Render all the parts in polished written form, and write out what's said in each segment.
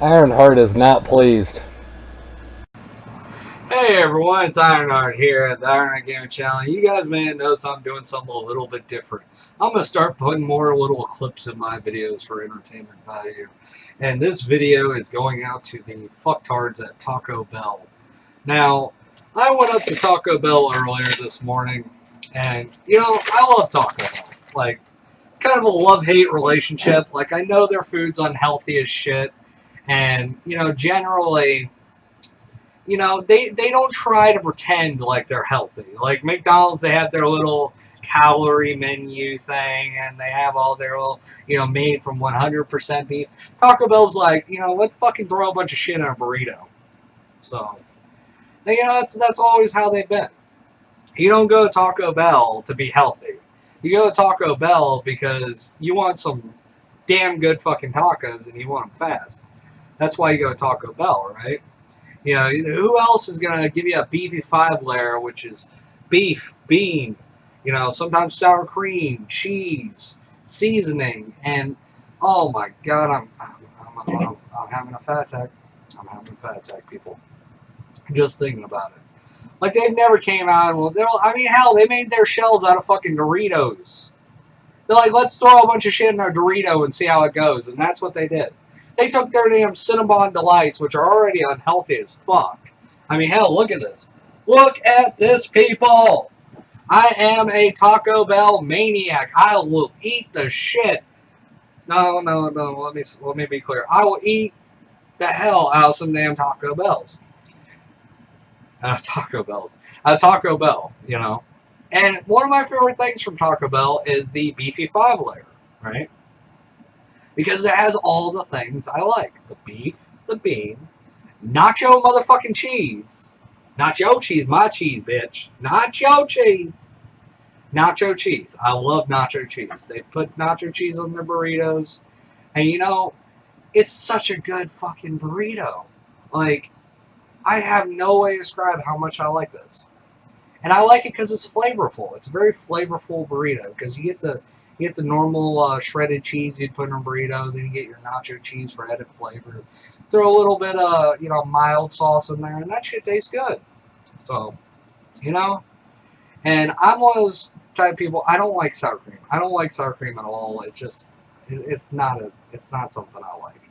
Ironheart is not pleased. Hey everyone, it's Ironheart here at the Ironheart Gaming Channel. You guys may notice I'm doing something a little bit different. I'm going to start putting more little clips in my videos for entertainment value. And this video is going out to the fucktards at Taco Bell. Now, I went up to Taco Bell earlier this morning, and, I love Taco Bell. Like, it's kind of a love-hate relationship. Like, I know their food's unhealthy as shit, and, generally they don't try to pretend like they're healthy. Like McDonald's, they have their little calorie menu thing, and they have all their little, made from 100% beef. Taco Bell's like, let's fucking throw a bunch of shit in a burrito. So, that's always how they've been. You don't go to Taco Bell to be healthy. You go to Taco Bell because you want some damn good fucking tacos and you want them fast. That's why you go to Taco Bell, right? Who else is going to give you a beefy five layer, which is beef, bean, sometimes sour cream, cheese, seasoning, and oh my god, I'm having a fat attack. I'm having a fat attack, people. Just thinking about it. Like, they've never came out and, hell, they made their shells out of fucking Doritos. They're like, let's throw a bunch of shit in our Dorito and see how it goes, and that's what they did. They took their damn Cinnabon Delights, which are already unhealthy as fuck. Hell, look at this. Look at this, people! I am a Taco Bell maniac. I will eat the shit. No. Let me be clear. I will eat the hell out of some damn Taco Bells. Taco Bell, And one of my favorite things from Taco Bell is the beefy five layer, right? Because it has all the things I like. The beef, the bean, nacho motherfucking cheese. Nacho cheese, my cheese, bitch. Nacho cheese. Nacho cheese. I love nacho cheese. They put nacho cheese on their burritos. And it's such a good fucking burrito. Like, I have no way to describe how much I like this. And I like it because it's flavorful. It's a very flavorful burrito because you get the normal shredded cheese you'd put in a burrito, then you get your nacho cheese for added flavor. Throw a little bit of mild sauce in there, and that shit tastes good. So, and I'm one of those type of people. I don't like sour cream. I don't like sour cream at all. It's not something I like.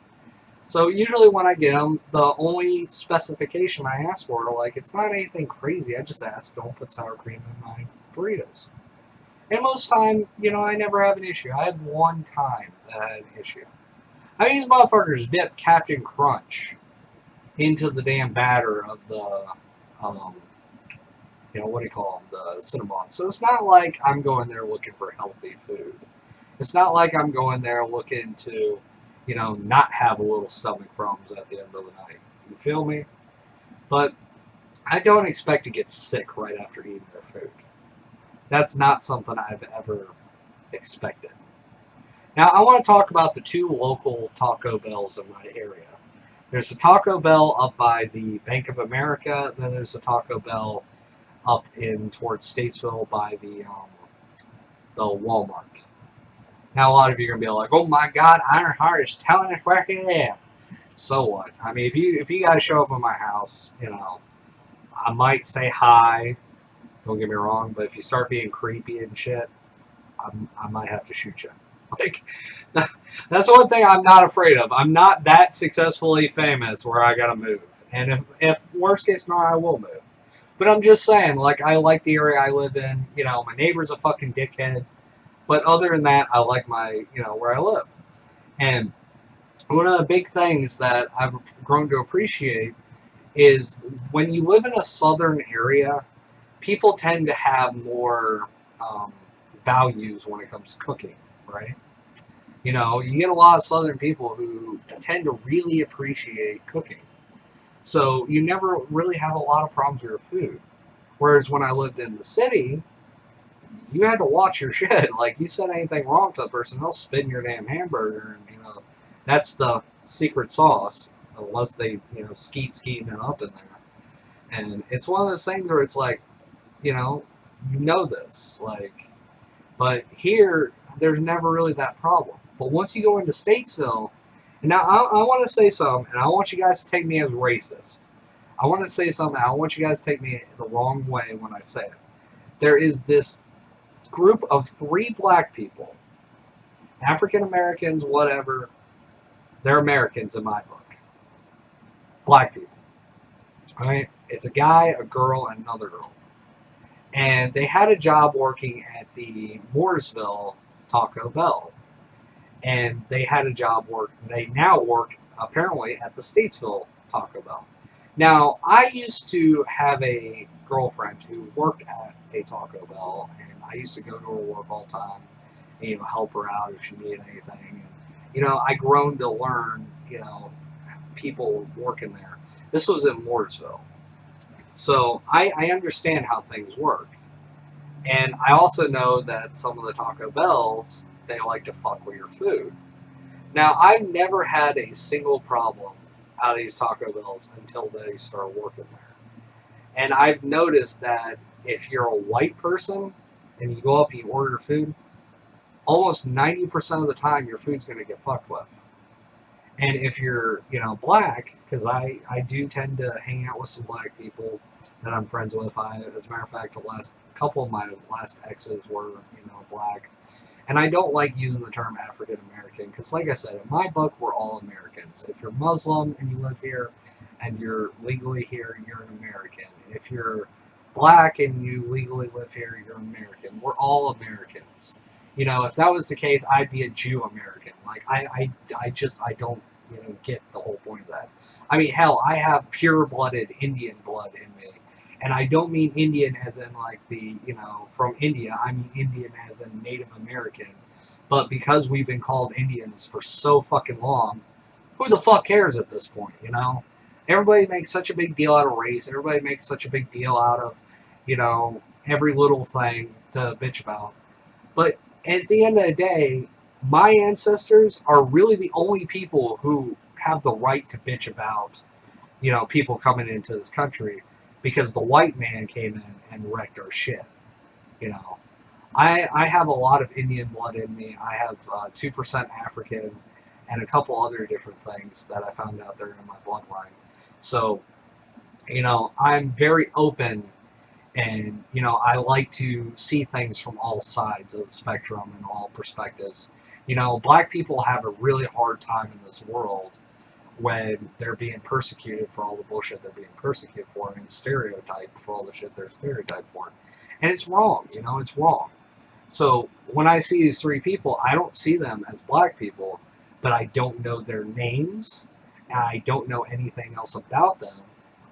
So usually when I get them, the only specification I ask for, like, it's not anything crazy. I just ask, don't put sour cream in my burritos. And most time, I never have an issue. I had one time that I had an issue. These motherfuckers dip Captain Crunch into the damn batter of the, what do you call them, the Cinnabon. So it's not like I'm going there looking for healthy food. It's not like I'm going there looking to, not have a little stomach problems at the end of the night. You feel me? But I don't expect to get sick right after eating their food. That's not something I've ever expected. Now, I want to talk about the two local Taco Bells in my area. There's a Taco Bell up by the Bank of America, and then there's a Taco Bell up in towards Statesville by the Walmart. Now, a lot of you are going to be like, oh my god, Ironheart is telling us where he is. So what? If you guys show up at my house, I might say hi. Don't get me wrong, but if you start being creepy and shit, I might have to shoot you. Like, that's one thing I'm not afraid of. I'm not that successfully famous where I gotta move. And if worst case scenario, I will move. But I'm just saying, like, I like the area I live in. My neighbor's a fucking dickhead. But other than that, I like my, where I live. And one of the big things that I've grown to appreciate is when you live in a southern area, people tend to have more values when it comes to cooking, right? You get a lot of southern people who tend to really appreciate cooking. So you never really have a lot of problems with your food. Whereas when I lived in the city, you had to watch your shit. Like, you said anything wrong to the person, they'll spin your damn hamburger, and that's the secret sauce, unless they skeet it up in there. And it's one of those things where it's like, this, like, but here there's never really that problem. But once you go into Statesville, Now, I want to say something, and I want you guys to take me as racist. I want to say something, I want you guys to take me the wrong way when I say it. There is this group of 3 black people, African Americans, whatever. They're Americans in my book. Black people. Right? It's a guy, a girl, and another girl. And they had a job working at the Mooresville Taco Bell. And they had a job they now work apparently at the Statesville Taco Bell. Now, I used to have a girlfriend who worked at a Taco Bell, and I used to go to her work all the time, and, help her out if she needed anything. And, I grown to learn, people working there. This was in Mooresville. So I understand how things work. And I also know that some of the Taco Bells, they like to fuck with your food. Now, I've never had a single problem out of these Taco Bells until they start working there. And I've noticed that if you're a white person and you go up and you order food, almost 90% of the time your food's going to get fucked with. And if you're, black, because I do tend to hang out with some black people that I'm friends with. As a matter of fact, the last couple of my last exes were, black. And I don't like using the term African American because, like I said, in my book, we're all Americans. If you're Muslim and you live here and you're legally here, you're an American. If you're black and you legally live here, you're American. We're all Americans. If that was the case, I'd be a Jew American. Like, I don't, get the whole point of that. I mean, hell, I have pure-blooded Indian blood in me. And I don't mean Indian as in, like, from India. I mean Indian as in Native American. But because we've been called Indians for so fucking long, who the fuck cares at this point, Everybody makes such a big deal out of race. Everybody makes such a big deal out of, every little thing to bitch about. But at the end of the day, my ancestors are really the only people who have the right to bitch about, people coming into this country because the white man came in and wrecked our shit. I have a lot of Indian blood in me. I have 2% African and a couple other different things that I found out there in my bloodline. So, I'm very open. And, I like to see things from all sides of the spectrum and all perspectives. Black people have a really hard time in this world when they're being persecuted for all the bullshit they're being persecuted for and stereotyped for all the shit they're stereotyped for. And it's wrong, it's wrong. So when I see these 3 people, I don't see them as black people, but I don't know their names, and I don't know anything else about them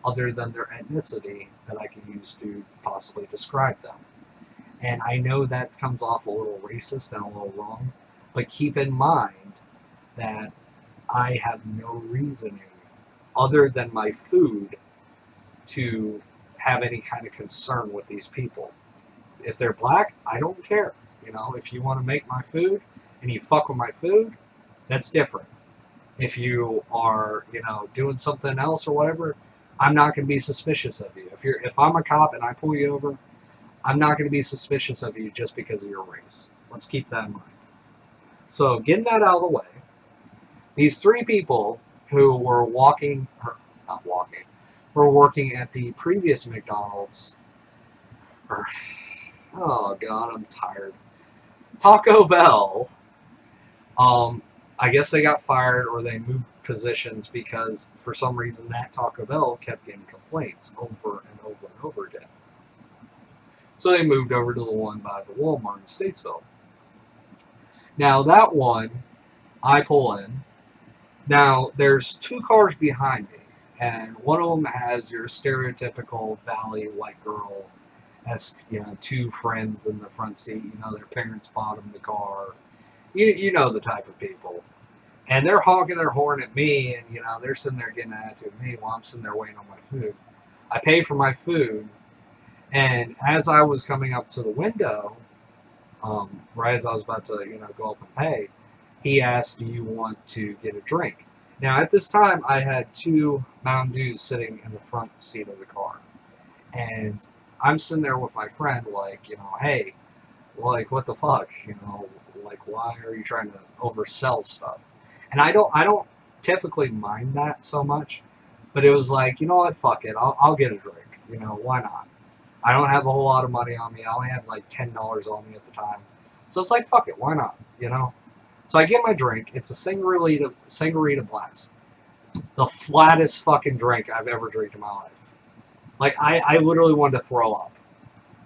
other than their ethnicity that I can use to possibly describe them. And I know that comes off a little racist and a little wrong, but keep in mind that I have no reasoning other than my food to have any kind of concern with these people. If they're black, I don't care. If you want to make my food and you fuck with my food, that's different. If you are, doing something else or whatever, I'm not going to be suspicious of you. If I'm a cop and I pull you over, I'm not going to be suspicious of you just because of your race. Let's keep that in mind. So, getting that out of the way, these 3 people who were working at the previous McDonald's, oh God, I'm tired. Taco Bell, I guess they got fired or they moved positions because for some reason that Taco Bell kept getting complaints over and over and over again. So they moved over to the one by the Walmart in Statesville. Now that one, I pull in. Now there's 2 cars behind me, and one of them has your stereotypical Valley white girl as 2 friends in the front seat. Their parents bought them the car. You know the type of people. And they're honking their horn at me, and, they're sitting there getting an attitude at me while I'm sitting there waiting on my food. I pay for my food, and as I was coming up to the window, right as I was about to, go up and pay, he asked, do you want to get a drink? Now, at this time, I had 2 Mountain Dews sitting in the front seat of the car. And I'm sitting there with my friend, like, hey, like, what the fuck? Like, why are you trying to oversell stuff? And I don't typically mind that so much, but it was like, you know what, fuck it, I'll get a drink. You know, why not? I don't have a whole lot of money on me. I only had like $10 on me at the time. So it's like, fuck it, why not? You know? So I get my drink. It's a Sangria Blast. The flattest fucking drink I've ever drank in my life. Like, I literally wanted to throw up.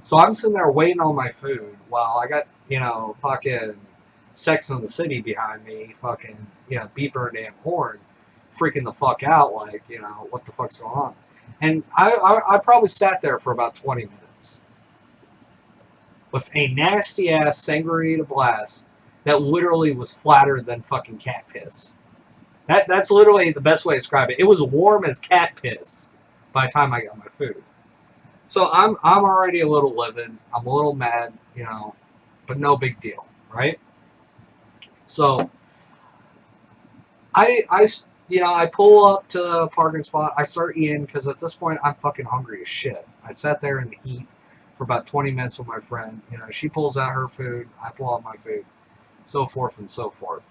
So I'm sitting there waiting on my food while I got, you know, fucking Sex and the City behind me, fucking, you know, beeping her damn horn, freaking the fuck out, like, you know, what the fuck's going on? And I probably sat there for about 20 minutes with a nasty ass Sangria Blast that literally was flatter than fucking cat piss. That's literally the best way to describe it. It was warm as cat piss by the time I got my food. So I'm already a little livid. I'm a little mad, you know, but no big deal, right? So I pull up to the parking spot. I start eating because at this point I'm fucking hungry as shit. I sat there in the heat for about 20 minutes with my friend. You know, she pulls out her food, I pull out my food, so forth and so forth.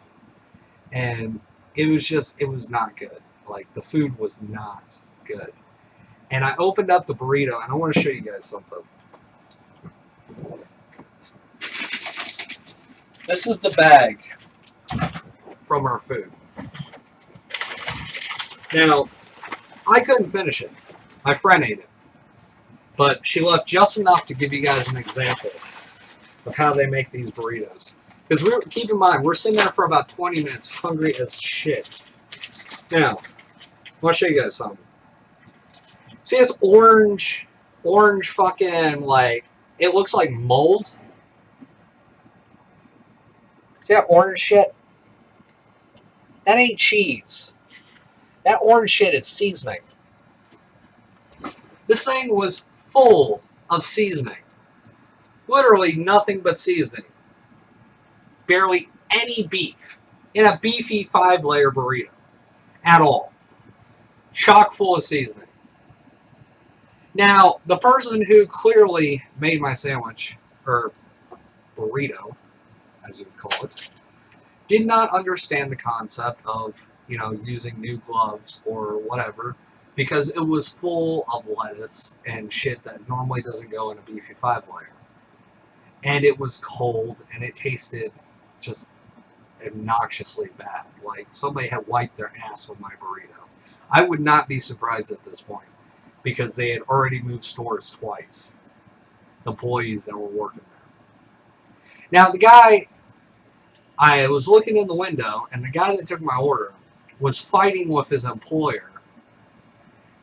And it was not good. Like, the food was not good. And I opened up the burrito, and I want to show you guys something. This is the bag from our food. Now, I couldn't finish it. My friend ate it. But she left just enough to give you guys an example of how they make these burritos. Because keep in mind, we're sitting there for about 20 minutes, hungry as shit. Now, I want to show you guys something. See this orange fucking, like, it looks like mold. See that orange shit? That ain't cheese. That orange shit is seasoning. This thing was full of seasoning. Literally nothing but seasoning. Barely any beef in a beefy 5-layer burrito at all. Chock full of seasoning. Now, the person who clearly made my sandwich, or burrito, as you would call it, did not understand the concept of, you know, using new gloves or whatever, because it was full of lettuce and shit that normally doesn't go in a beefy 5-layer. And it was cold, and it tasted just obnoxiously bad. Like somebody had wiped their ass with my burrito. I would not be surprised at this point, because they had already moved stores twice, the employees that were working there. Now, the guy, I was looking in the window, and the guy that took my order was fighting with his employer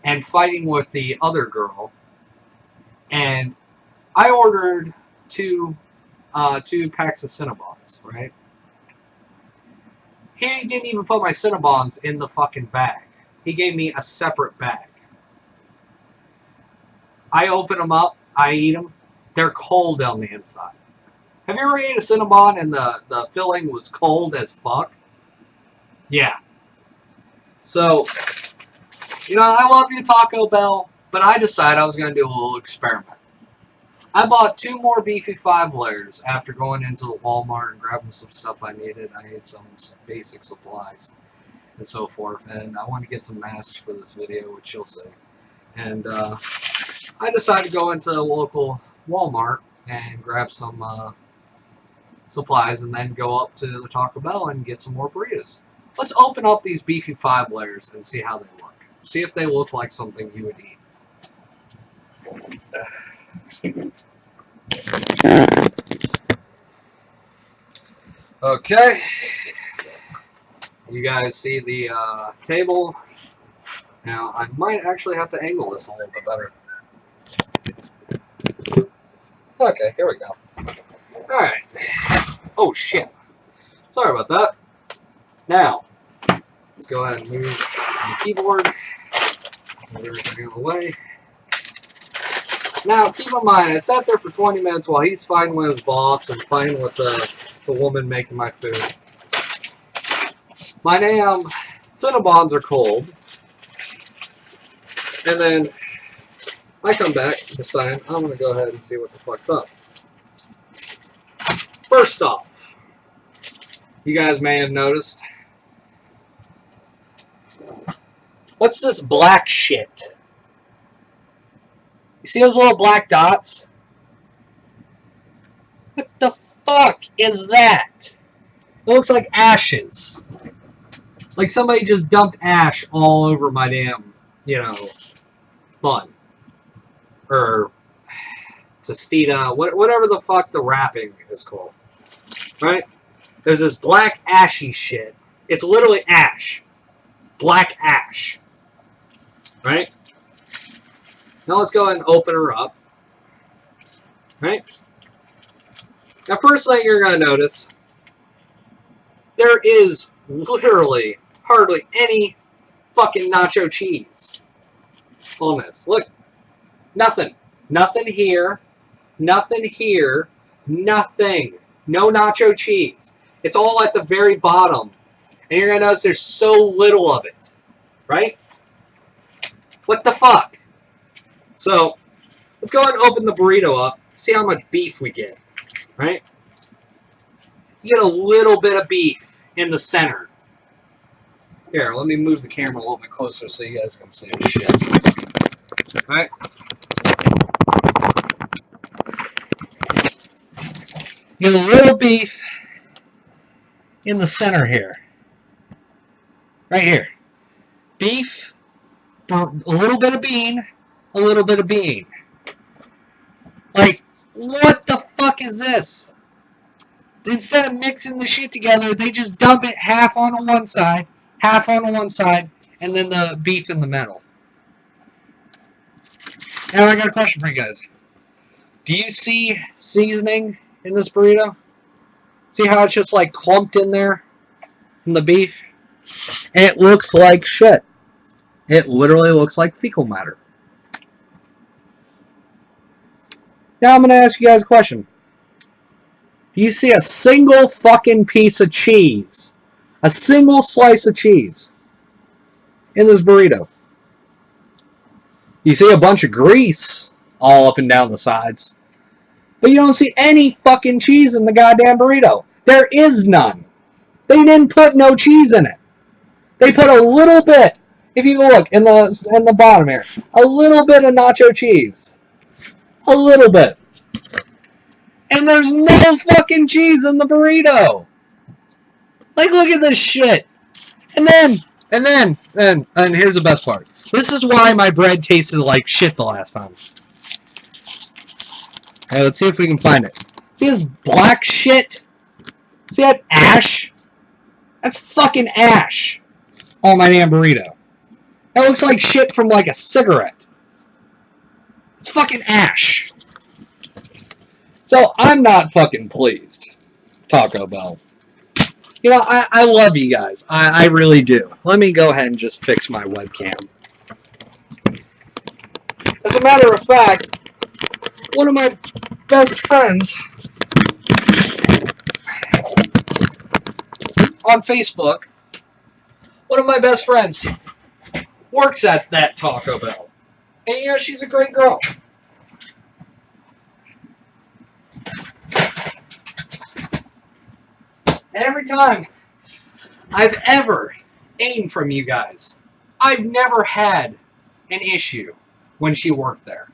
and fighting with the other girl. And I ordered two packs of Cinnabons, right? He didn't even put my Cinnabons in the fucking bag. He gave me a separate bag. I open them up, I eat them. They're cold on the inside. Have you ever ate a Cinnabon and the filling was cold as fuck? Yeah. So, you know, I love you, Taco Bell, but I decided I was going to do a little experiment. I bought 2 more beefy 5-layers after going into the Walmart and grabbing some stuff I needed. I need some basic supplies and so forth. And I wanted to get some masks for this video, which you'll see. And I decided to go into the local Walmart and grab some supplies and then go up to the Taco Bell and get some more burritos. Let's open up these beefy 5-layers and see how they look. See if they look like something you would eat. Okay. You guys see the table. Now, I might actually have to angle this a little bit better. Okay, here we go. Alright. Oh, shit. Sorry about that. Now, let's go ahead and move the keyboard. Move everything out of the way. Now, keep in mind, I sat there for 20 minutes while he's fighting with his boss and fighting with the woman making my food. My damn Cinnabons are cold. And then I come back and decide I'm going to go ahead and see what the fuck's up. First off, you guys may have noticed What's this black shit? You see those little black dots? What the fuck is that? It looks like ashes. Like somebody just dumped ash all over my damn, bun. Or tostita, whatever the fuck the wrapping is called. Right? There's this black ashy shit. It's literally ash. Black ash. Right? Now let's go ahead and open her up. Right? Now first thing you're going to notice, there is literally hardly any fucking nacho cheese on this. Look. Nothing. Nothing here. Nothing here. Nothing. No nacho cheese. It's all at the very bottom. And you're going to notice there's so little of it. Right? What the fuck? So, let's go ahead and open the burrito up. See how much beef we get. Right? You get a little bit of beef in the center. Here, let me move the camera a little bit closer so you guys can see the shit. Right? You get a little beef in the center here. Right here. Beef, a little bit of bean, a little bit of bean. Like, what the fuck is this? Instead of mixing the shit together, they just dump it half on one side, half on one side, and then the beef in the middle. Now I got a question for you guys. Do you see seasoning in this burrito? See how it's just like clumped in there in the beef? And it looks like shit. It literally looks like fecal matter. Now I'm going to ask you guys a question. Do you see a single fucking piece of cheese? A single slice of cheese in this burrito? You see a bunch of grease all up and down the sides. But you don't see any fucking cheese in the goddamn burrito. There is none. They didn't put no cheese in it. They put a little bit, if you look in the bottom here, a little bit of nacho cheese. A little bit. And there's no fucking cheese in the burrito. Like, look at this shit. And here's the best part. This is why my bread tasted like shit the last time. Okay, let's see if we can find it. See this black shit? See that ash? That's fucking ash on my damn burrito. That looks like shit from like a cigarette. It's fucking ash. So I'm not fucking pleased, Taco Bell. You know, I love you guys. I really do. Let me go ahead and just fix my webcam. As a matter of fact, one of my best friends on Facebook, one of my best friends works at that Taco Bell. And, you know, she's a great girl. And every time I've ever aimed from you guys, I've never had an issue when she worked there.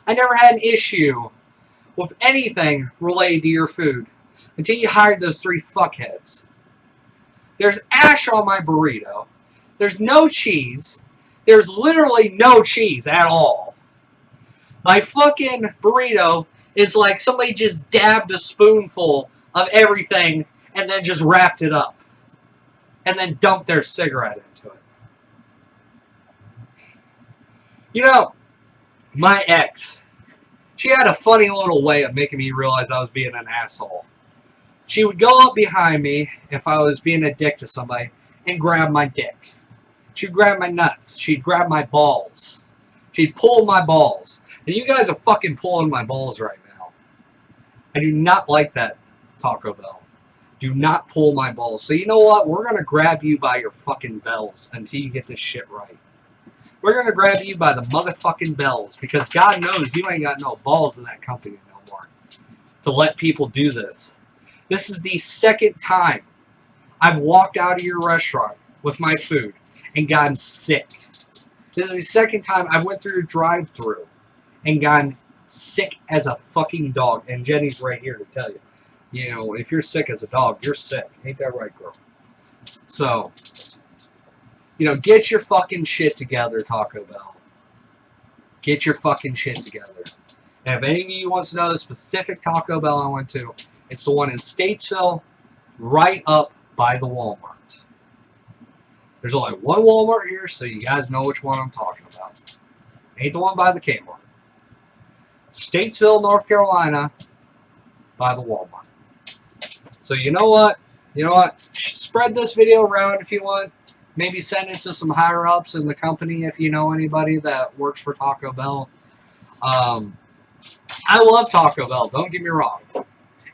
I never had an issue with anything related to your food until you hired those three fuckheads. There's ash on my burrito. There's no cheese. There's literally no cheese at all. My fucking burrito is like somebody just dabbed a spoonful of everything and then just wrapped it up. And then dumped their cigarette into it. You know, my ex, she had a funny little way of making me realize I was being an asshole. She would go up behind me if I was being a dick to somebody and grab my dick. She'd grab my nuts. She'd grab my balls. She'd pull my balls. And you guys are fucking pulling my balls right now. I do not like that, Taco Bell. Do not pull my balls. So you know what? We're going to grab you by your fucking bells until you get this shit right. We're going to grab you by the motherfucking bells because God knows you ain't got no balls in that company no more to let people do this. This is the second time I've walked out of your restaurant with my food and gotten sick. This is the second time I went through a drive-thru and gotten sick as a fucking dog. And Jenny's right here to tell you. You know, if you're sick as a dog, you're sick. Ain't that right, girl? So, you know, get your fucking shit together, Taco Bell. Get your fucking shit together. And if any of you wants to know the specific Taco Bell I went to, it's the one in Statesville, right up by the Walmart. There's only one Walmart here, so you guys know which one I'm talking about. Ain't the one by the Kmart. Statesville, North Carolina, by the Walmart. So you know what? You know what? Spread this video around if you want. Maybe send it to some higher ups in the company if you know anybody that works for Taco Bell. I love Taco Bell, don't get me wrong.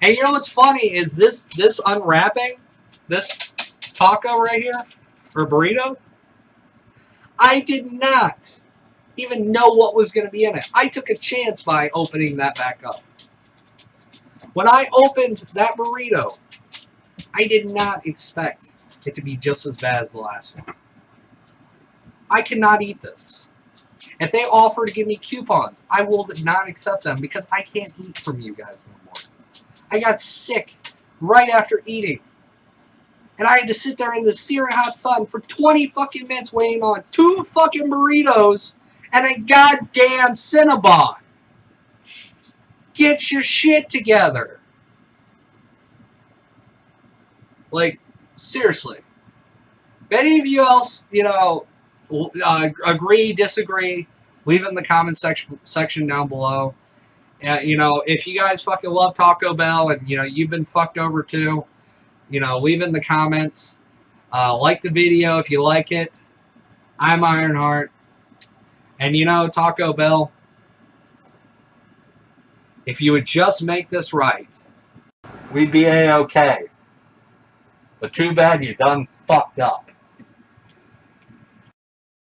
And you know what's funny is this unwrapping, this taco right here, or burrito, I did not even know what was going to be in it. I took a chance by opening that back up. When I opened that burrito, I did not expect it to be just as bad as the last one. I cannot eat this. If they offer to give me coupons, I will not accept them because I can't eat from you guys no more. I got sick right after eating. And I had to sit there in the searing hot sun for 20 fucking minutes waiting on 2 fucking burritos and a goddamn Cinnabon. Get your shit together. Like, seriously. If any of you else, you know, agree, disagree, leave it in the comment section down below. You know, if you guys fucking love Taco Bell and, you know, you've been fucked over too, you know, leave it in the comments. Like the video if you like it. I'm Ironheart. And, you know, Taco Bell, if you would just make this right, we'd be A-okay. But too bad you done fucked up.